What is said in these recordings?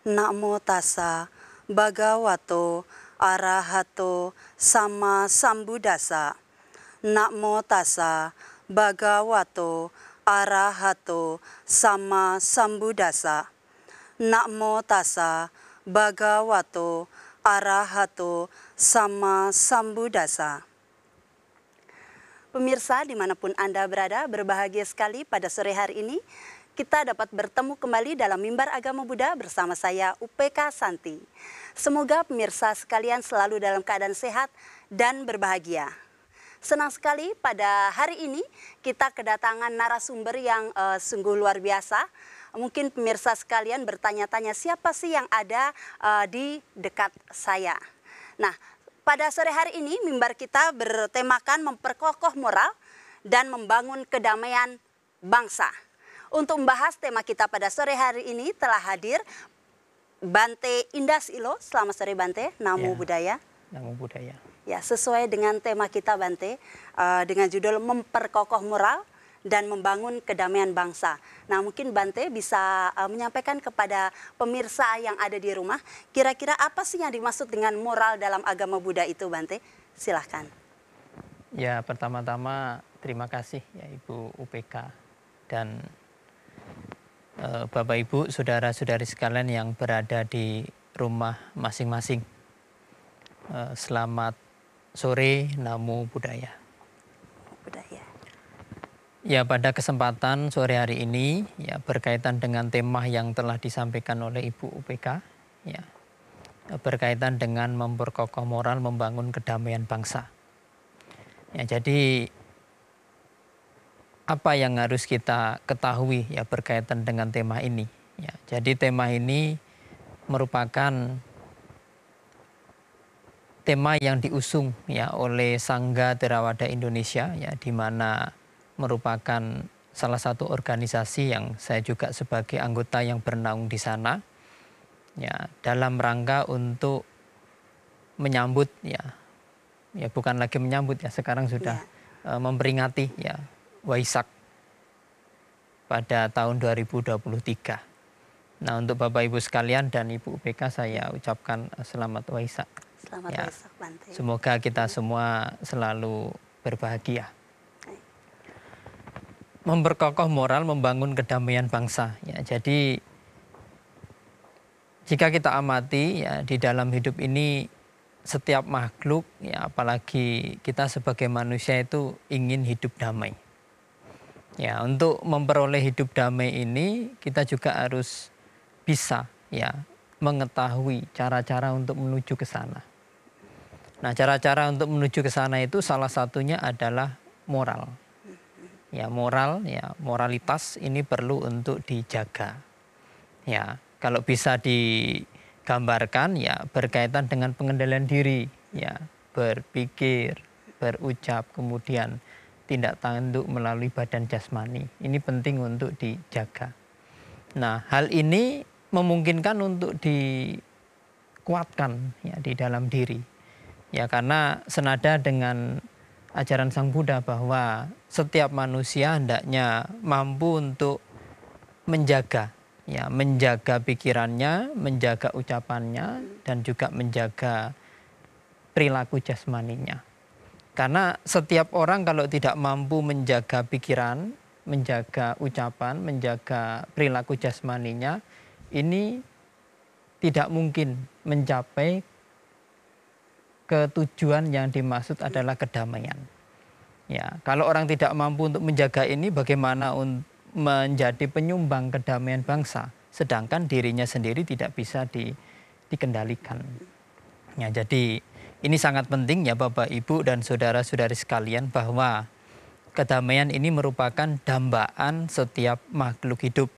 Namo tassa bhagavato arahato sama sambuddhassa. Namo tassa bhagavato arahato sama sambuddhassa. Namo tassa bhagavato arahato sama sambuddhassa. Pemirsa dimanapun Anda berada, berbahagia sekali pada sore hari ini kita dapat bertemu kembali dalam Mimbar Agama Buddha bersama saya UPK Santi. Semoga pemirsa sekalian selalu dalam keadaan sehat dan berbahagia. Senang sekali pada hari ini kita kedatangan narasumber yang sungguh luar biasa. Mungkin pemirsa sekalian bertanya-tanya siapa sih yang ada di dekat saya. Nah, pada sore hari ini mimbar kita bertemakan memperkokoh moral dan membangun kedamaian bangsa. Untuk membahas tema kita pada sore hari ini telah hadir Bante Indas Ilo. Selamat sore Bante, Namo Buddhaya. Namo Buddhaya. Ya, sesuai dengan tema kita Bante, dengan judul memperkokoh moral dan membangun kedamaian bangsa. Nah, mungkin Bante bisa menyampaikan kepada pemirsa yang ada di rumah, kira-kira apa sih yang dimaksud dengan moral dalam agama Buddha itu Bante? Silahkan. Ya, pertama-tama terima kasih ya Ibu UPK dan Bapak Ibu, saudara-saudari sekalian yang berada di rumah masing-masing. Selamat sore, Namo Buddhaya. Buddhaya. Ya, pada kesempatan sore hari ini ya berkaitan dengan tema yang telah disampaikan oleh Ibu UPK ya. Berkaitan dengan memperkokoh moral, membangun kedamaian bangsa. Ya, jadi apa yang harus kita ketahui ya berkaitan dengan tema ini ya. Jadi tema ini merupakan tema yang diusung ya oleh Sangga Theravada Indonesia ya, di mana merupakan salah satu organisasi yang saya juga sebagai anggota yang bernaung di sana ya, dalam rangka untuk menyambut ya bukan lagi menyambut ya, sekarang sudah memperingati ya Waisak pada tahun 2023. Nah, untuk Bapak Ibu sekalian dan Ibu UPK saya ucapkan selamat Waisak. Selamat ya. Waisak Bante. Semoga kita semua selalu berbahagia. Memperkokoh moral, membangun kedamaian bangsa. Ya, jadi jika kita amati ya di dalam hidup ini setiap makhluk ya, apalagi kita sebagai manusia itu ingin hidup damai. Ya, untuk memperoleh hidup damai ini kita juga harus bisa ya mengetahui cara-cara untuk menuju ke sana. Nah, cara-cara untuk menuju ke sana itu salah satunya adalah moral. Ya, moral ya, moralitas ini perlu untuk dijaga. Ya, kalau bisa digambarkan ya berkaitan dengan pengendalian diri ya, berpikir, berucap, kemudian tindak tanduk melalui badan jasmani. Ini penting untuk dijaga. Nah, hal ini memungkinkan untuk dikuatkan ya di dalam diri. Ya, karena senada dengan ajaran Sang Buddha bahwa setiap manusia hendaknya mampu untuk menjaga ya, menjaga pikirannya, menjaga ucapannya dan juga menjaga perilaku jasmaninya. Karena setiap orang kalau tidak mampu menjaga pikiran, menjaga ucapan, menjaga perilaku jasmaninya, ini tidak mungkin mencapai ketujuan yang dimaksud adalah kedamaian. Ya, kalau orang tidak mampu untuk menjaga ini, bagaimana menjadi penyumbang kedamaian bangsa, sedangkan dirinya sendiri tidak bisa dikendalikan. Ya, jadi ini sangat penting ya Bapak, Ibu, dan saudara-saudari sekalian bahwa kedamaian ini merupakan dambaan setiap makhluk hidup.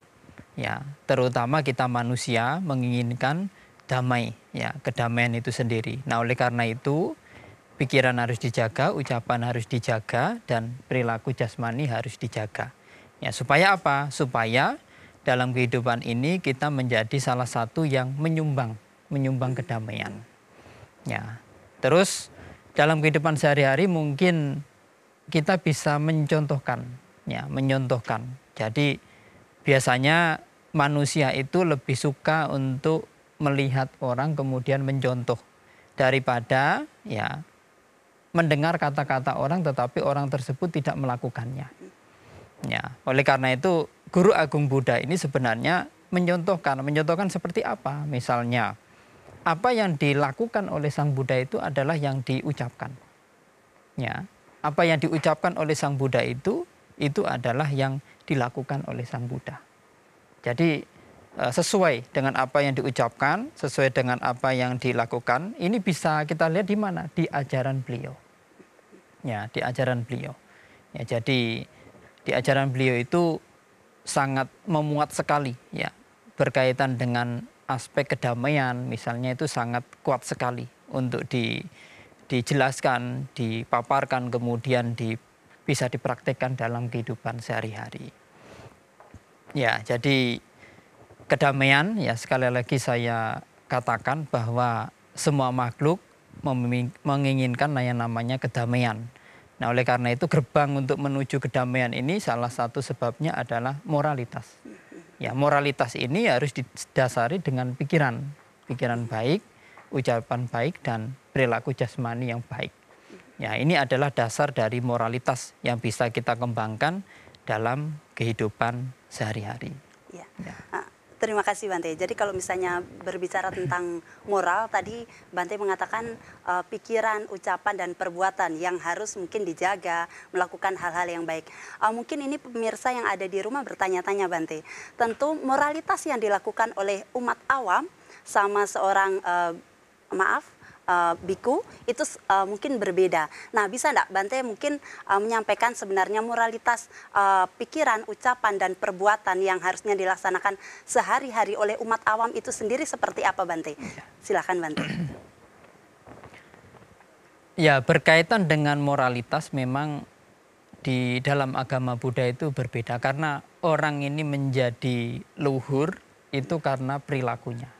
Ya, terutama kita manusia menginginkan damai, ya, kedamaian itu sendiri. Nah, oleh karena itu pikiran harus dijaga, ucapan harus dijaga, dan perilaku jasmani harus dijaga. Ya, supaya apa? Supaya dalam kehidupan ini kita menjadi salah satu yang menyumbang kedamaian. Ya. Terus dalam kehidupan sehari-hari mungkin kita bisa mencontohkan. Jadi biasanya manusia itu lebih suka untuk melihat orang kemudian mencontoh daripada ya mendengar kata-kata orang tetapi orang tersebut tidak melakukannya. Ya, oleh karena itu Guru Agung Buddha ini sebenarnya mencontohkan seperti apa? Misalnya, apa yang dilakukan oleh Sang Buddha itu adalah yang diucapkan. Ya, apa yang diucapkan oleh Sang Buddha itu adalah yang dilakukan oleh Sang Buddha. Jadi sesuai dengan apa yang diucapkan, sesuai dengan apa yang dilakukan, ini bisa kita lihat di mana? Di ajaran beliau. Ya, di ajaran beliau. Ya, jadi di ajaran beliau itu sangat memuat sekali ya, berkaitan dengan aspek kedamaian misalnya itu sangat kuat sekali untuk dijelaskan, dipaparkan, kemudian bisa dipraktekkan dalam kehidupan sehari-hari. Ya, jadi kedamaian ya sekali lagi saya katakan bahwa semua makhluk menginginkan yang namanya kedamaian. Nah, oleh karena itu gerbang untuk menuju kedamaian ini salah satu sebabnya adalah moralitas. Ya, moralitas ini harus didasari dengan pikiran baik, ucapan baik dan perilaku jasmani yang baik. Ya, ini adalah dasar dari moralitas yang bisa kita kembangkan dalam kehidupan sehari-hari. Ya. Terima kasih Bante. Jadi kalau misalnya berbicara tentang moral, tadi Bante mengatakan pikiran, ucapan, dan perbuatan yang harus mungkin dijaga, melakukan hal-hal yang baik. Mungkin ini pemirsa yang ada di rumah bertanya-tanya Bante. Tentu moralitas yang dilakukan oleh umat awam sama seorang biku itu mungkin berbeda. Nah, bisa enggak Bante mungkin menyampaikan sebenarnya moralitas pikiran, ucapan, dan perbuatan yang harusnya dilaksanakan sehari-hari oleh umat awam itu sendiri seperti apa Bante? Silakan Bante. Ya, berkaitan dengan moralitas memang di dalam agama Buddha itu berbeda karena orang ini menjadi luhur itu karena perilakunya.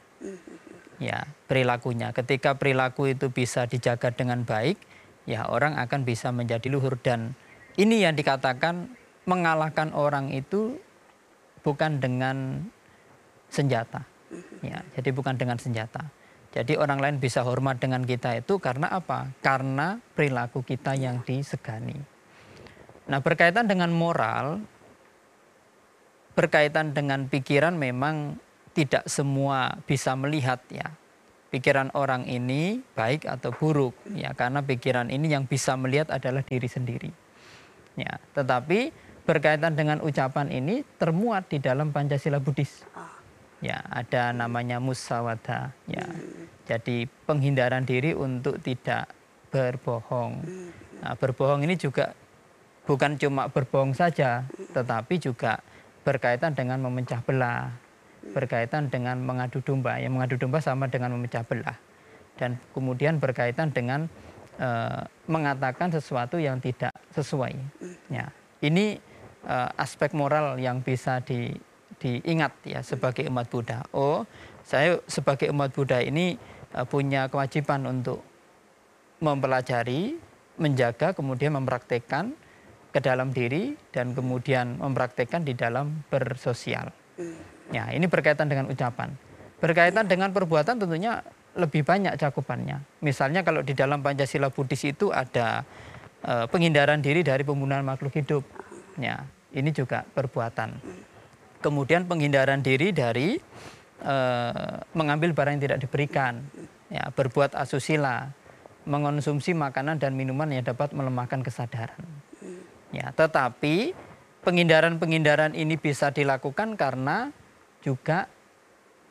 Ya, perilakunya. Ketika perilaku itu bisa dijaga dengan baik, ya orang akan bisa menjadi luhur. Dan ini yang dikatakan mengalahkan orang itu bukan dengan senjata. Ya, jadi bukan dengan senjata. Jadi orang lain bisa hormat dengan kita itu karena apa? Karena perilaku kita yang disegani. Nah, berkaitan dengan moral, berkaitan dengan pikiran memang tidak semua bisa melihat ya pikiran orang ini baik atau buruk ya, karena pikiran ini yang bisa melihat adalah diri sendiri ya. Tetapi berkaitan dengan ucapan ini termuat di dalam Pancasila Buddhis ya, ada namanya musawada ya. Jadi penghindaran diri untuk tidak berbohong. Nah, berbohong ini juga bukan cuma berbohong saja, tetapi juga berkaitan dengan memecah belah, berkaitan dengan mengadu domba. Yang mengadu domba sama dengan memecah belah. Dan kemudian berkaitan dengan mengatakan sesuatu yang tidak sesuai. Ya, ini aspek moral yang bisa diingat ya sebagai umat Buddha. Oh, saya sebagai umat Buddha ini punya kewajiban untuk mempelajari, menjaga, kemudian mempraktekkan ke dalam diri dan kemudian mempraktekkan di dalam bersosial. Ya, ini berkaitan dengan ucapan. Berkaitan dengan perbuatan tentunya lebih banyak cakupannya. Misalnya kalau di dalam Pancasila Buddhis itu ada penghindaran diri dari pembunuhan makhluk hidup. Ya, ini juga perbuatan. Kemudian penghindaran diri dari mengambil barang yang tidak diberikan. Ya, berbuat asusila, mengonsumsi makanan dan minuman yang dapat melemahkan kesadaran. Ya, tetapi penghindaran-penghindaran ini bisa dilakukan karena juga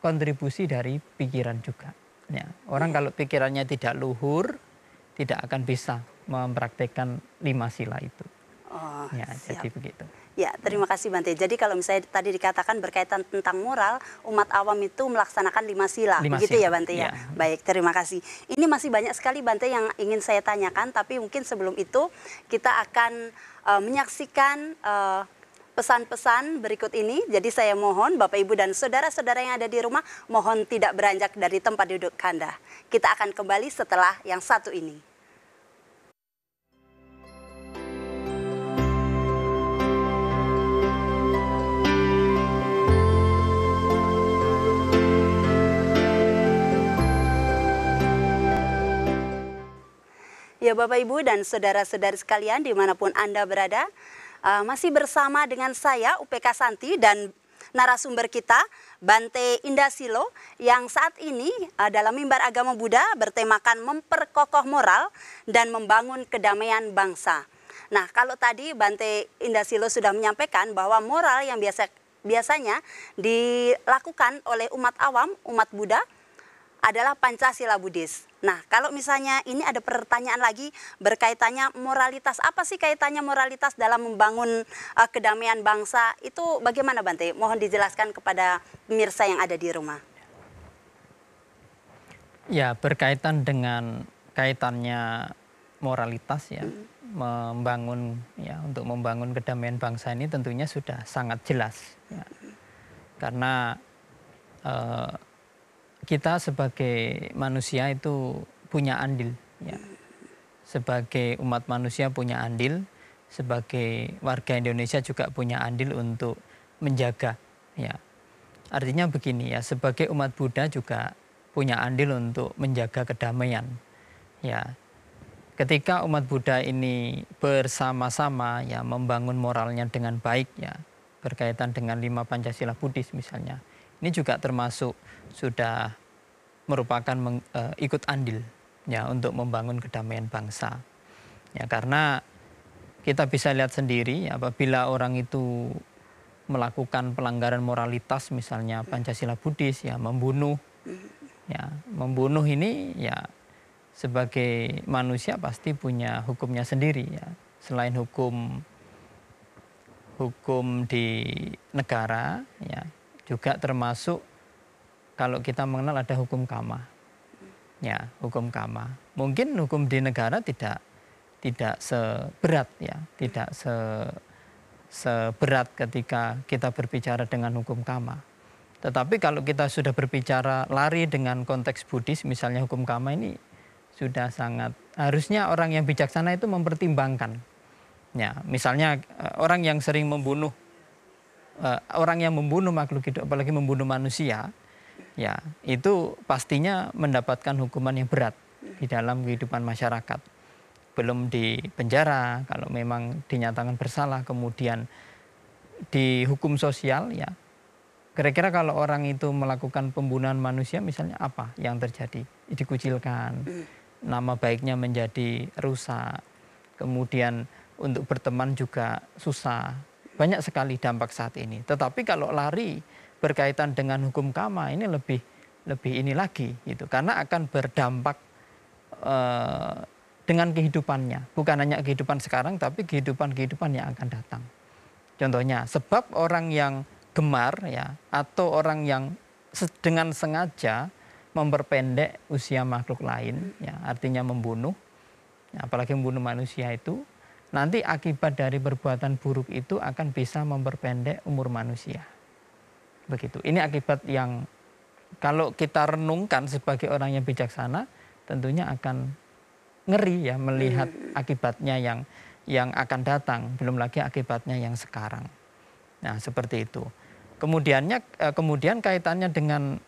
kontribusi dari pikiran juga. Ya, orang kalau pikirannya tidak luhur, tidak akan bisa mempraktekkan 5 sila itu. Oh, ya, siap. jadi begitu. Ya, terima kasih Bante. Jadi kalau misalnya tadi dikatakan berkaitan tentang moral, umat awam itu melaksanakan 5 sila, begitu ya Bante ya? Baik, terima kasih. Ini masih banyak sekali Bante yang ingin saya tanyakan, tapi mungkin sebelum itu kita akan menyaksikan pesan-pesan berikut ini. Jadi saya mohon Bapak Ibu dan saudara-saudara yang ada di rumah, mohon tidak beranjak dari tempat duduk Anda. Kita akan kembali setelah yang satu ini. Ya Bapak Ibu dan saudara-saudari sekalian dimanapun Anda berada, masih bersama dengan saya UPK Santi dan narasumber kita Bante Indasilo yang saat ini dalam mimbar agama Buddha bertemakan memperkokoh moral dan membangun kedamaian bangsa. Nah, kalau tadi Bante Indasilo sudah menyampaikan bahwa moral yang biasanya dilakukan oleh umat awam, umat Buddha adalah Pancasila Buddhis. Nah, kalau misalnya ini ada pertanyaan lagi berkaitannya moralitas. Apa sih kaitannya moralitas dalam membangun kedamaian bangsa? Itu bagaimana Bante? Mohon dijelaskan kepada pemirsa yang ada di rumah. Ya, berkaitan dengan kaitannya moralitas ya, untuk membangun kedamaian bangsa ini tentunya sudah sangat jelas ya. Karena kita sebagai manusia itu punya andil ya. Sebagai umat manusia punya andil, sebagai warga Indonesia juga punya andil untuk menjaga ya. Artinya begini ya, sebagai umat Buddha juga punya andil untuk menjaga kedamaian ya. Ketika umat Buddha ini bersama-sama ya membangun moralnya dengan baik ya, berkaitan dengan 5 Pancasila Buddhis misalnya, ini juga termasuk sudah merupakan ikut andil ya untuk membangun kedamaian bangsa. Ya, karena kita bisa lihat sendiri ya, apabila orang itu melakukan pelanggaran moralitas misalnya Pancasila Buddhis ya, membunuh ini ya, sebagai manusia pasti punya hukumnya sendiri ya. Selain hukum di negara ya, juga termasuk kalau kita mengenal ada hukum kama. Ya, hukum kama. Mungkin hukum di negara tidak seberat ya, tidak seberat ketika kita berbicara dengan hukum kama. Tetapi kalau kita sudah berbicara lari dengan konteks Buddhis, misalnya hukum kama ini sudah sangat, harusnya orang yang bijaksana itu mempertimbangkan. Ya, misalnya orang yang sering membunuh, orang yang membunuh makhluk hidup, apalagi membunuh manusia, ya itu pastinya mendapatkan hukuman yang berat di dalam kehidupan masyarakat. Belum di penjara, kalau memang dinyatakan bersalah, kemudian dihukum sosial ya. Kira-kira kalau orang itu melakukan pembunuhan manusia misalnya apa yang terjadi? Dikucilkan, nama baiknya menjadi rusak, kemudian untuk berteman juga susah. Banyak sekali dampak saat ini. Tetapi kalau lari berkaitan dengan hukum kama ini lebih ini lagi gitu, karena akan berdampak dengan kehidupannya, bukan hanya kehidupan sekarang tapi kehidupan yang akan datang. Contohnya, sebab orang yang gemar ya, atau orang yang dengan sengaja memperpendek usia makhluk lain ya, artinya membunuh ya, apalagi membunuh manusia itu, nanti akibat dari perbuatan buruk itu akan bisa memperpendek umur manusia. Begitu. Ini akibat yang kalau kita renungkan sebagai orang yang bijaksana, tentunya akan ngeri ya melihat akibatnya yang akan datang, belum lagi akibatnya yang sekarang. Nah, seperti itu. Kemudian kaitannya dengan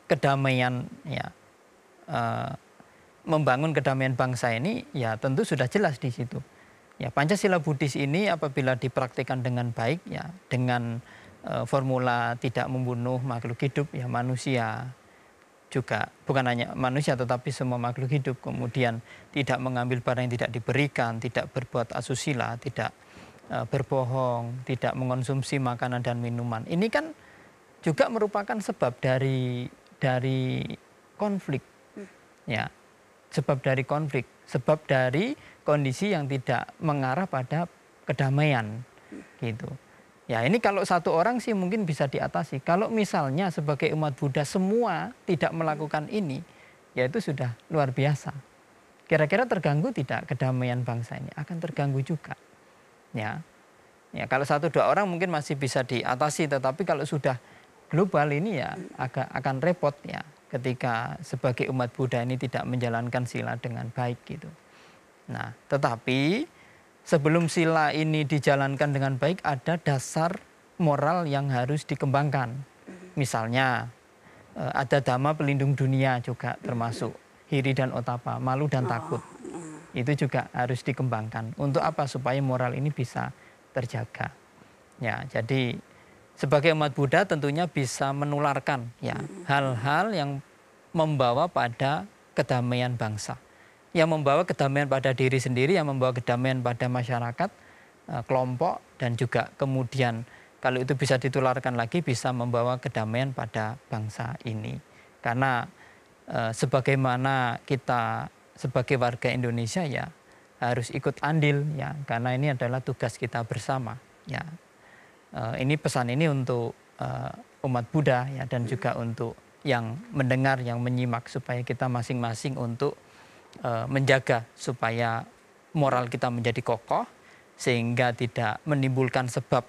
kedamaian ya, membangun kedamaian bangsa ini ya tentu sudah jelas di situ. Ya, Pancasila Buddhis ini apabila dipraktikkan dengan baik ya, dengan formula tidak membunuh makhluk hidup ya, manusia juga, bukan hanya manusia tetapi semua makhluk hidup, kemudian tidak mengambil barang yang tidak diberikan, tidak berbuat asusila, tidak berbohong, tidak mengonsumsi makanan dan minuman. Ini kan juga merupakan sebab dari konflik ya, sebab dari konflik, sebab dari kondisi yang tidak mengarah pada kedamaian gitu. Ya, ini kalau satu orang sih mungkin bisa diatasi. Kalau misalnya sebagai umat Buddha semua tidak melakukan ini, ya itu sudah luar biasa. Kira-kira terganggu tidak kedamaian bangsa ini? Akan terganggu juga. Ya, kalau 1-2 orang mungkin masih bisa diatasi, tetapi kalau sudah global ini ya akan repot ya, ketika sebagai umat Buddha ini tidak menjalankan sila dengan baik gitu. Nah, tetapi sebelum sila ini dijalankan dengan baik, ada dasar moral yang harus dikembangkan. Misalnya ada dhamma pelindung dunia juga termasuk. hiri dan otapa, malu dan takut. Itu juga harus dikembangkan. Untuk apa? Supaya moral ini bisa terjaga. Ya, jadi sebagai umat Buddha tentunya bisa menularkan ya hal-hal yang membawa pada kedamaian bangsa, yang membawa kedamaian pada diri sendiri, yang membawa kedamaian pada masyarakat, kelompok, dan juga kemudian kalau itu bisa ditularkan lagi bisa membawa kedamaian pada bangsa ini. Karena sebagaimana kita sebagai warga Indonesia ya harus ikut andil ya, karena ini adalah tugas kita bersama ya. Ini pesan ini untuk umat Buddha ya, dan juga untuk yang mendengar, yang menyimak, supaya kita masing-masing untuk menjaga supaya moral kita menjadi kokoh sehingga tidak menimbulkan sebab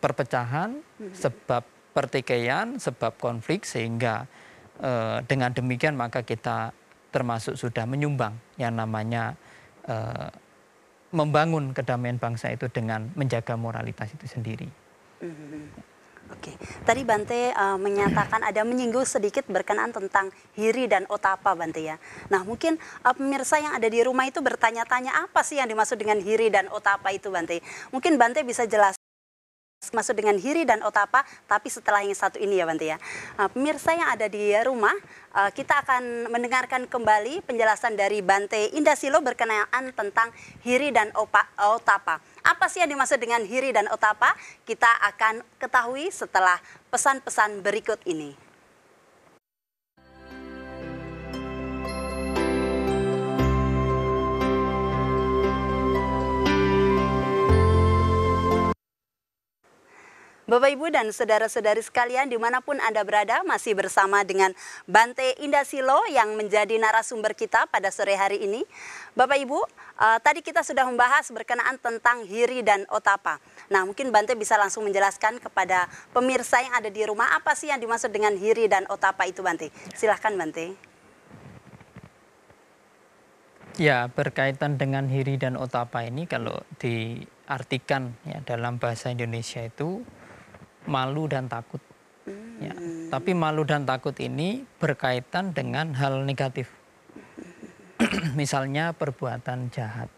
perpecahan, sebab pertikaian, sebab konflik, sehingga dengan demikian maka kita termasuk sudah menyumbang yang namanya membangun kedamaian bangsa itu dengan menjaga moralitas itu sendiri. Oke, tadi Bante menyatakan ada menyinggung sedikit berkenaan tentang hiri dan otapa, Bante ya. Nah, mungkin pemirsa yang ada di rumah itu bertanya-tanya apa sih yang dimaksud dengan hiri dan otapa itu, Bante? Mungkin Bante bisa jelaskan maksud dengan hiri dan otapa, tapi setelah yang satu ini ya Bante ya. Pemirsa yang ada di rumah, kita akan mendengarkan kembali penjelasan dari Bante Indasilo berkenaan tentang hiri dan otapa. Apa sih yang dimaksud dengan hiri dan otapa? Kita akan ketahui setelah pesan-pesan berikut ini. Bapak, Ibu, dan saudara-saudari sekalian dimanapun Anda berada, masih bersama dengan Bante Indasilo yang menjadi narasumber kita pada sore hari ini. Bapak Ibu, tadi kita sudah membahas berkenaan tentang hiri dan otapa. Nah, mungkin Bante bisa langsung menjelaskan kepada pemirsa yang ada di rumah apa sih yang dimaksud dengan hiri dan otapa itu, Bante. Silahkan Bante. Ya, berkaitan dengan hiri dan otapa ini kalau diartikan ya dalam bahasa Indonesia itu malu dan takut. Ya, tapi malu dan takut ini berkaitan dengan hal negatif. Misalnya perbuatan jahat.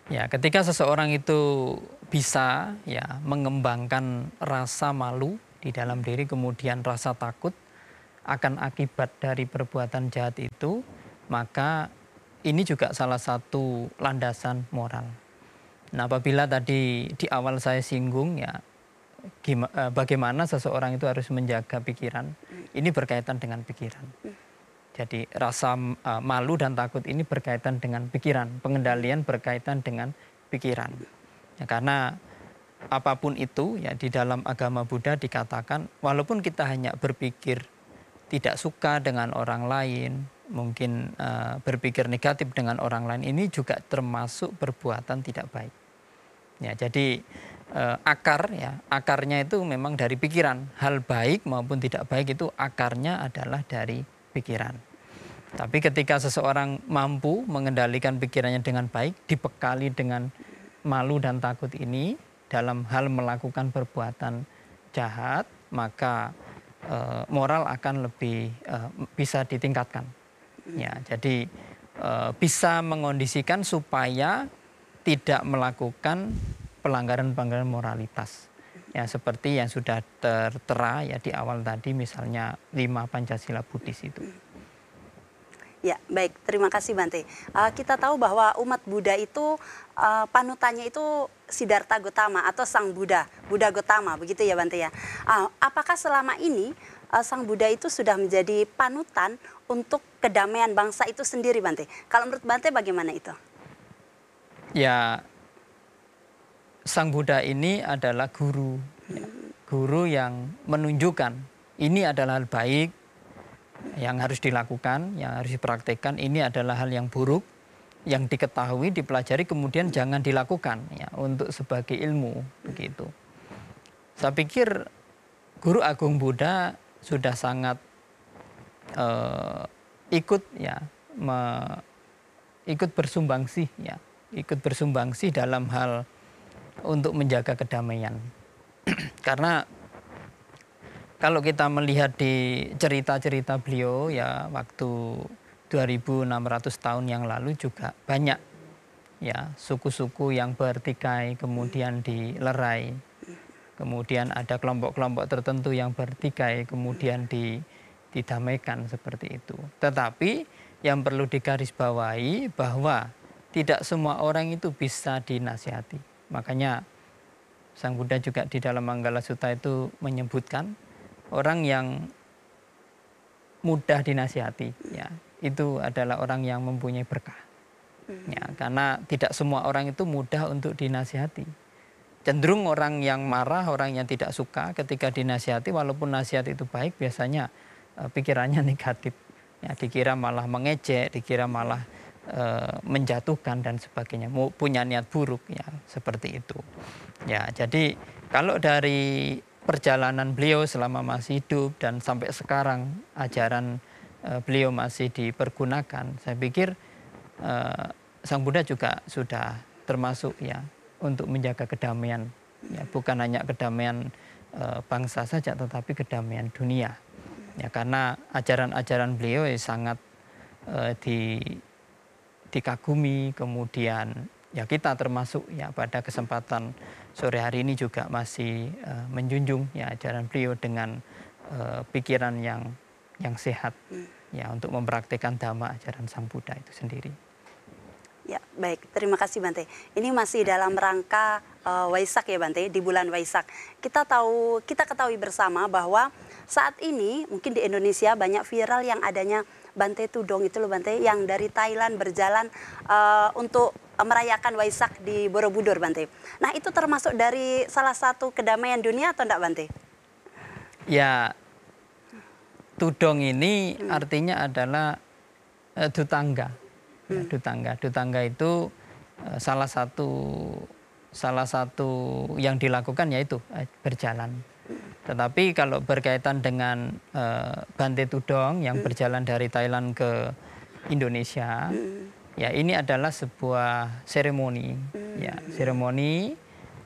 Ya, ketika seseorang itu bisa ya mengembangkan rasa malu di dalam diri, kemudian rasa takut akan akibat dari perbuatan jahat itu, maka ini juga salah satu landasan moral. Nah, apabila tadi di awal saya singgung ya bagaimana seseorang itu harus menjaga pikiran, ini berkaitan dengan pikiran. Jadi rasa malu dan takut ini berkaitan dengan pikiran, pengendalian berkaitan dengan pikiran. Ya, karena apapun itu ya di dalam agama Buddha dikatakan walaupun kita hanya berpikir tidak suka dengan orang lain, mungkin berpikir negatif dengan orang lain, ini juga termasuk perbuatan tidak baik. Ya, jadi akarnya itu memang dari pikiran. Hal baik maupun tidak baik itu akarnya adalah dari pikiran. Tapi ketika seseorang mampu mengendalikan pikirannya dengan baik, dibekali dengan malu dan takut ini dalam hal melakukan perbuatan jahat, maka moral akan lebih bisa ditingkatkan. Ya, jadi bisa mengondisikan supaya tidak melakukan pelanggaran-pelanggaran moralitas. Ya, seperti yang sudah tertera ya di awal tadi, misalnya 5 Pancasila Buddhis itu. Ya, baik. Terima kasih Bante. Kita tahu bahwa umat Buddha itu panutannya itu Siddhartha Gautama atau Sang Buddha, Buddha Gautama, begitu ya Bante ya. Apakah selama ini Sang Buddha itu sudah menjadi panutan untuk kedamaian bangsa itu sendiri, Bante? Kalau menurut Bante bagaimana itu? Ya, Sang Buddha ini adalah guru, ya, guru yang menunjukkan ini adalah hal baik yang harus dilakukan, yang harus dipraktekkan, ini adalah hal yang buruk, yang diketahui, dipelajari, kemudian jangan dilakukan ya, untuk sebagai ilmu, begitu. Saya pikir Guru Agung Buddha sudah sangat ikut ya, ikut bersumbangsi ya, ikut bersumbangsi dalam hal untuk menjaga kedamaian. Karena kalau kita melihat di cerita-cerita beliau ya waktu 2600 tahun yang lalu juga banyak ya suku-suku yang bertikai kemudian dilerai. Kemudian ada kelompok-kelompok tertentu yang bertikai kemudian didamaikan seperti itu. Tetapi yang perlu digarisbawahi bahwa tidak semua orang itu bisa dinasihati. Makanya Sang Buddha juga di dalam Manggala Sutta itu menyebutkan orang yang mudah dinasihati, ya, itu adalah orang yang mempunyai berkah. Ya, karena tidak semua orang itu mudah untuk dinasihati. Cenderung orang yang marah, orang yang tidak suka ketika dinasihati, walaupun nasihat itu baik, biasanya pikirannya negatif. Ya, dikira malah mengejek, dikira malah menjatuhkan dan sebagainya, punya niat buruk, ya seperti itu. Ya, jadi kalau dari perjalanan beliau selama masih hidup dan sampai sekarang ajaran beliau masih dipergunakan, saya pikir Sang Buddha juga sudah termasuk ya untuk menjaga kedamaian, ya bukan hanya kedamaian bangsa saja, tetapi kedamaian dunia. Ya, karena ajaran-ajaran beliau sangat dikagumi, kemudian ya kita termasuk ya pada kesempatan sore hari ini juga masih menjunjung ya ajaran beliau dengan pikiran yang sehat ya untuk mempraktikkan dhamma ajaran Sang Buddha itu sendiri. Ya, baik. Terima kasih Bante. Ini masih dalam rangka Waisak ya Bante, di bulan Waisak. Kita ketahui bersama bahwa saat ini mungkin di Indonesia banyak viral yang adanya Bante Tudong itu loh Bante, yang dari Thailand berjalan untuk merayakan Waisak di Borobudur Bante. Nah, itu termasuk dari salah satu kedamaian dunia atau enggak Bante? Ya, Tudong ini artinya adalah dutangga. Ya, dutangga itu salah satu yang dilakukan yaitu berjalan. Tetapi kalau berkaitan dengan Bante Tudong yang berjalan dari Thailand ke Indonesia, ya ini adalah sebuah seremoni, ya seremoni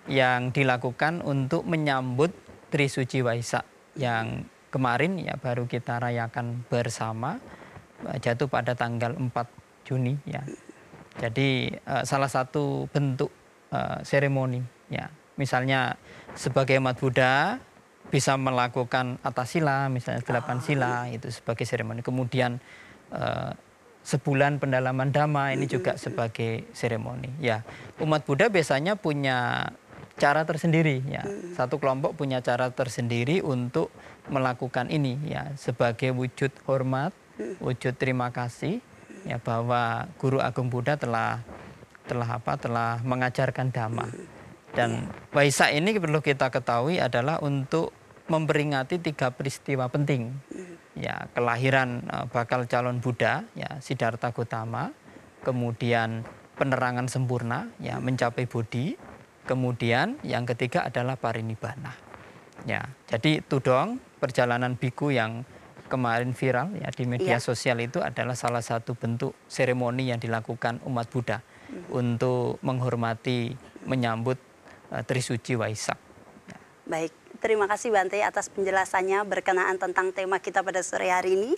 yang dilakukan untuk menyambut Trisuci Waisak yang kemarin ya baru kita rayakan bersama, jatuh pada tanggal 4 Juni ya. Jadi salah satu bentuk seremoni ya. Misalnya sebagai umat Buddha bisa melakukan atasila, misalnya 8 sila itu sebagai seremoni. Kemudian sebulan pendalaman dhamma ini juga sebagai seremoni. Ya, umat Buddha biasanya punya cara tersendiri ya. Satu kelompok punya cara tersendiri untuk melakukan ini ya sebagai wujud hormat, wujud terima kasih ya bahwa Guru Agung Buddha telah mengajarkan dhamma. Dan Waisak ini perlu kita ketahui adalah untuk memperingati 3 peristiwa penting. Ya, kelahiran bakal calon Buddha ya Siddhartha Gautama, kemudian penerangan sempurna ya mencapai bodhi, kemudian yang ketiga adalah parinibbana. Ya, jadi Tudong perjalanan biku yang kemarin viral ya di media sosial itu adalah salah satu bentuk seremoni yang dilakukan umat Buddha untuk menghormati, menyambut Trisuci Waisak. Ya. Baik, terima kasih Bante atas penjelasannya berkenaan tentang tema kita pada sore hari ini.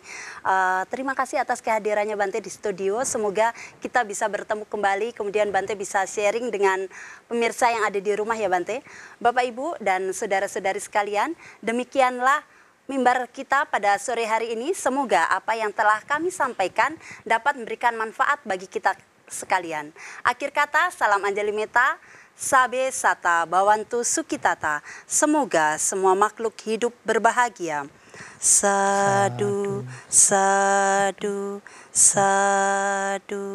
Terima kasih atas kehadirannya Bante di studio. Semoga kita bisa bertemu kembali, kemudian Bante bisa sharing dengan pemirsa yang ada di rumah ya Bante. Bapak Ibu dan saudara-saudari sekalian, demikianlah mimbar kita pada sore hari ini. Semoga apa yang telah kami sampaikan dapat memberikan manfaat bagi kita sekalian. Akhir kata, salam Anjali Meta, Sabe Sata Bawantu Sukitata. Semoga semua makhluk hidup berbahagia. Sadu, sadu, sadu.